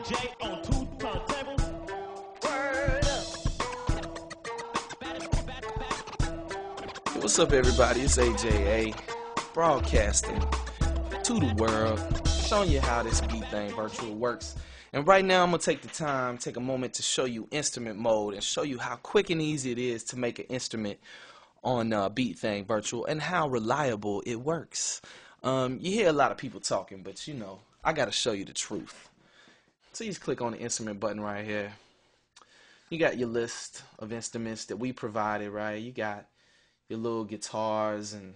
DJ on 2 turntables. Word up. What's up, everybody? It's AJA broadcasting to the world, showing you how this beat thing virtual works. And right now I'm gonna take a moment to show you instrument mode and show you how quick and easy it is to make an instrument on beat thing virtual and how reliable it works. You hear a lot of people talking, but you know, I gotta show you the truth. So you just click on the instrument button right here. You got your list of instruments that we provided, right? You got your little guitars and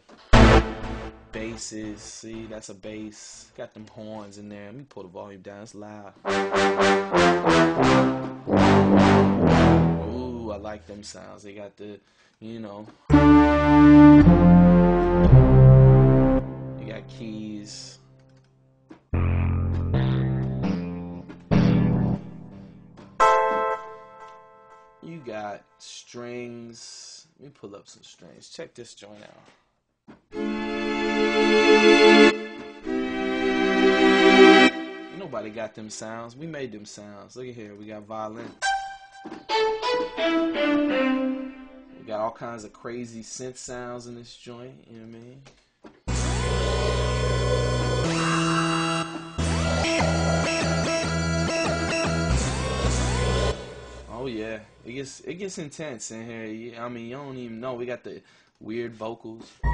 basses. See, that's a bass. Got them horns in there. Let me pull the volume down. It's loud. Ooh, I like them sounds. They got the, you know. You got keys. You got strings. Let me pull up some strings. Check this joint out. Nobody got them sounds. We made them sounds. Look at here. We got violin. We got all kinds of crazy synth sounds in this joint. You know what I mean? Oh yeah, it gets intense in here. I mean, you don't even know. We got the weird vocals. You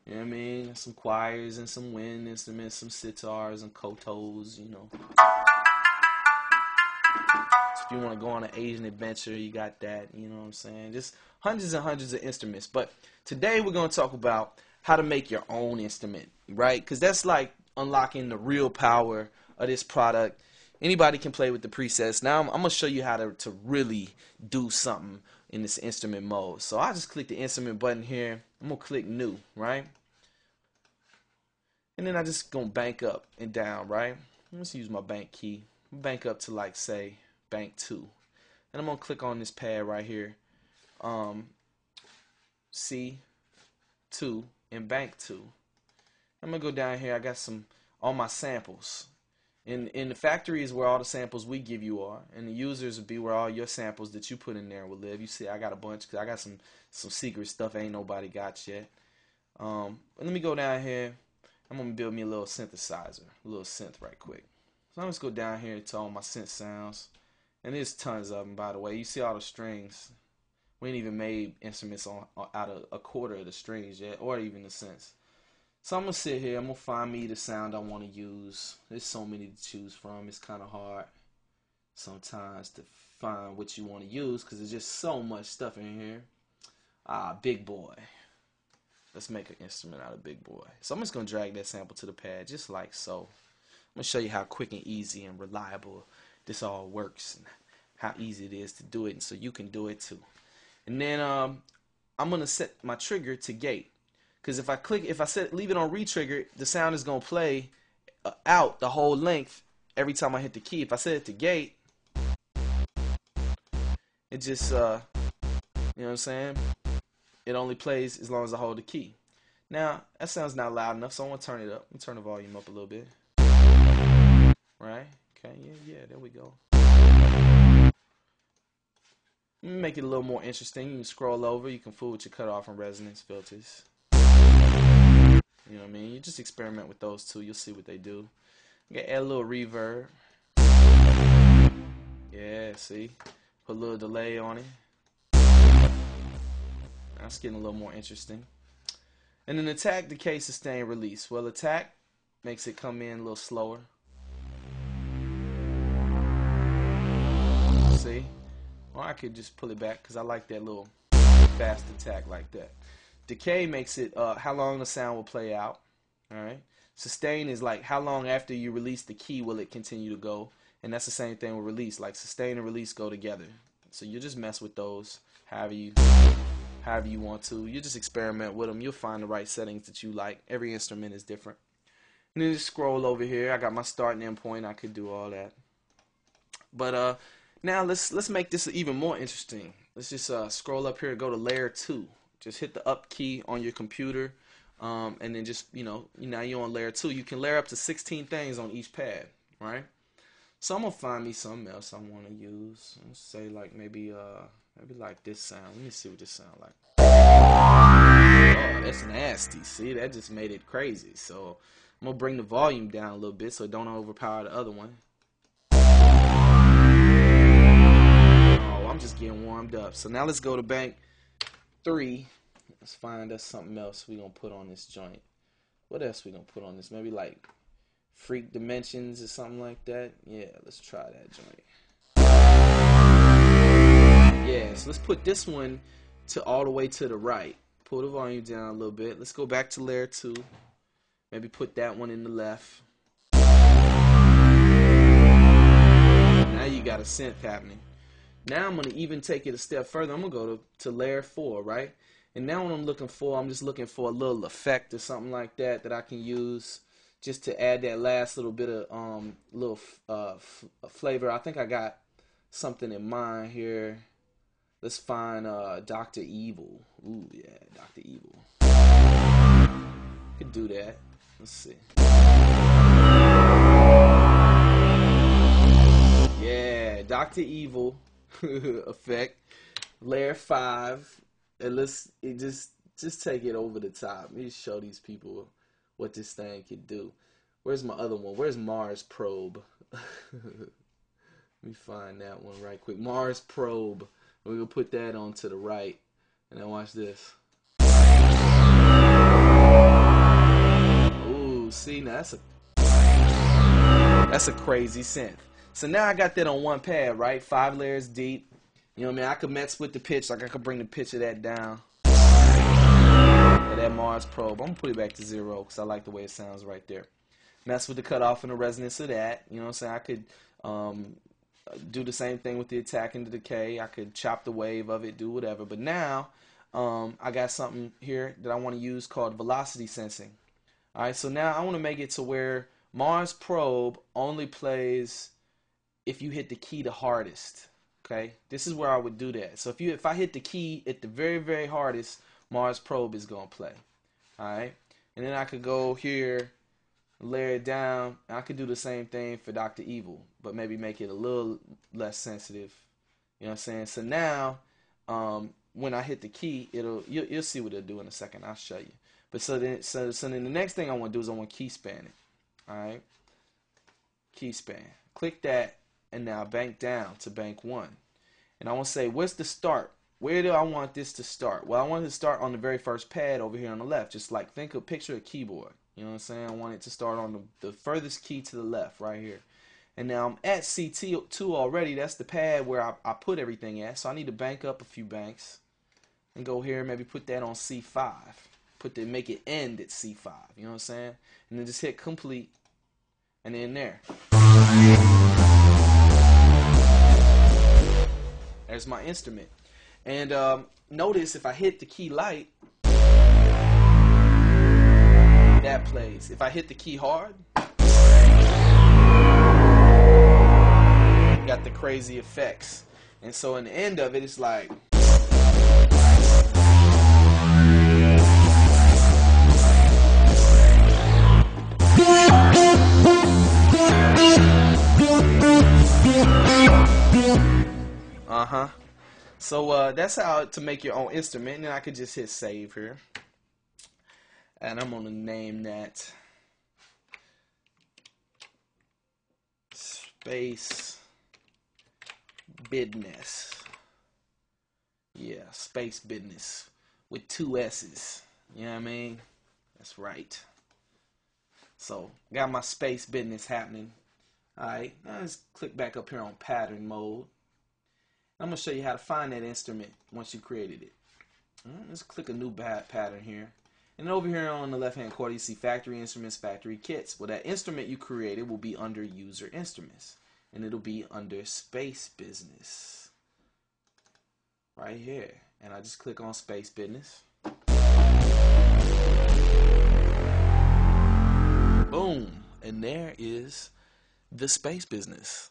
know what I mean? Some choirs and some wind instruments, some sitars and kotos, you know. So if you want to go on an Asian adventure, you got that, you know what I'm saying? Just hundreds and hundreds of instruments. But today we're going to talk about how to make your own instrument, right? Because that's like unlocking the real power of this product. Anybody can play with the presets. Now I'm going to show you how to really do something in this instrument mode. So I just click the instrument button here. I'm going to click new, right? And then I just going to bank up and down, right? Let's use my bank key. Bank up to, like, say, bank 2. And I'm going to click on this pad right here. C2 and bank 2. I'm going to go down here. I got all my samples. In the factory is where all the samples we give you are, and the users will be where all your samples that you put in there will live. You see, I got a bunch because I got some secret stuff ain't nobody got yet. Let me go down here. I'm gonna build me a little synthesizer, a little synth right quick. So I'm just go down here to all my synth sounds, and there's tons of them, by the way. You see all the strings. We ain't even made instruments out of a quarter of the strings yet, or even the synths. So I'm going to sit here, I'm going to find me the sound I want to use. There's so many to choose from. It's kind of hard sometimes to find what you want to use because there's just so much stuff in here. Big Boy. Let's make an instrument out of Big Boy. So I'm just going to drag that sample to the pad just like so. I'm going to show you how quick and easy and reliable this all works and how easy it is to do it, and so you can do it too. And then I'm going to set my trigger to gate. Because if I leave it on retrigger, the sound is going to play out the whole length every time I hit the key. If I set it to gate, it just, you know what I'm saying? It only plays as long as I hold the key. Now, that sounds not loud enough, so I want to turn it up. Let me turn the volume up a little bit. Right? Okay, yeah, there we go. Let me make it a little more interesting. You can scroll over. You can fool with your cutoff and resonance filters. You know what I mean? You just experiment with those two. You'll see what they do. You can add a little reverb. Yeah, see? Put a little delay on it. That's getting a little more interesting. And then attack, decay, sustain, release. Well, attack makes it come in a little slower. See? Or I could just pull it back because I like that little fast attack like that. Decay makes it how long the sound will play out. Alright. Sustain is like how long after you release the key will it continue to go. And that's the same thing with release. Like sustain and release go together. So you just mess with those however you want to. You just experiment with them. You'll find the right settings that you like. Every instrument is different. And then just scroll over here. I got my start and end point. I could do all that. But now let's make this even more interesting. Let's just scroll up here and go to layer 2. Just hit the up key on your computer. And then just, now you're on layer 2. You can layer up to 16 things on each pad, right? So I'm gonna find me something else I want to use. Let's say like maybe like this sound. Let me see what this sound like. Oh, that's nasty. See, that just made it crazy. So I'm gonna bring the volume down a little bit so it don't overpower the other one. Oh, I'm just getting warmed up. So now let's go to bank 3. Let's find us something else we gonna put on this joint. What else we gonna put on this? Maybe like freak dimensions or something like that. Yeah, let's try that joint. Yeah, so let's put this one to all the way to the right. Pull the volume down a little bit. Let's go back to layer 2. Maybe put that one in the left. Now you got a synth happening. Now I'm gonna even take it a step further. I'm gonna go to layer 4, right? And now what I'm looking for, I'm just looking for a little effect or something like that that I can use just to add that last little bit of flavor. I think I got something in mind here. Let's find Dr. Evil. Ooh, yeah, Dr. Evil. Could do that. Let's see. Yeah, Dr. Evil effect. Layer 5. And let's just take it over the top. Let me show these people what this thing could do. Where's my other one? Where's Mars Probe? Let me find that one right quick. Mars Probe. We're gonna put that on to the right. And then watch this. Ooh, see, now that's a crazy synth. So now I got that on one pad, right? 5 layers deep. You know what I mean? I could mess with the pitch, like I could bring the pitch of that down. That Mars Probe. I'm gonna put it back to 0 because I like the way it sounds right there. Mess with the cutoff and the resonance of that. You know what I'm saying? I could do the same thing with the attack and the decay. I could chop the wave of it, do whatever. But now I got something here that I want to use called velocity sensing. All right, so now I want to make it to where Mars Probe only plays if you hit the key the hardest. Okay, this is where I would do that. So if I hit the key at the very, very hardest, Mars Probe is gonna play. All right, and then I could go here, layer it down, and I could do the same thing for Dr. Evil, but maybe make it a little less sensitive. You know what I'm saying? So now, when I hit the key, you'll see what it'll do in a second. I'll show you. But so then the next thing I want to do is I want to key span it. All right, key span. Click that. And now bank down to bank 1. And I want to say, where's the start? Where do I want this to start? Well, I want it to start on the very first pad over here on the left. Just like picture a keyboard. You know what I'm saying? I want it to start on the furthest key to the left right here. And now I'm at CT2 already. That's the pad where I put everything at. So I need to bank up a few banks. And go here and maybe put that on C5. Make it end at C5. You know what I'm saying? And then just hit complete. And then there. There's my instrument. And notice if I hit the key light, that plays. If I hit the key hard, got the crazy effects. And so in the end of it, it's like So that's how to make your own instrument. And then I could just hit save here. And I'm going to name that Space Business. Yeah, Space Business with 2 S's. You know what I mean? That's right. So, got my Space Business happening. Alright, now let's click back up here on pattern mode. I'm going to show you how to find that instrument once you created it. Let's click a new pattern here. And over here on the left hand corner you see factory instruments, factory kits. Well, that instrument you created will be under user instruments. And it'll be under Space Business. Right here. And I just click on Space Business. Boom. And there is the Space Business.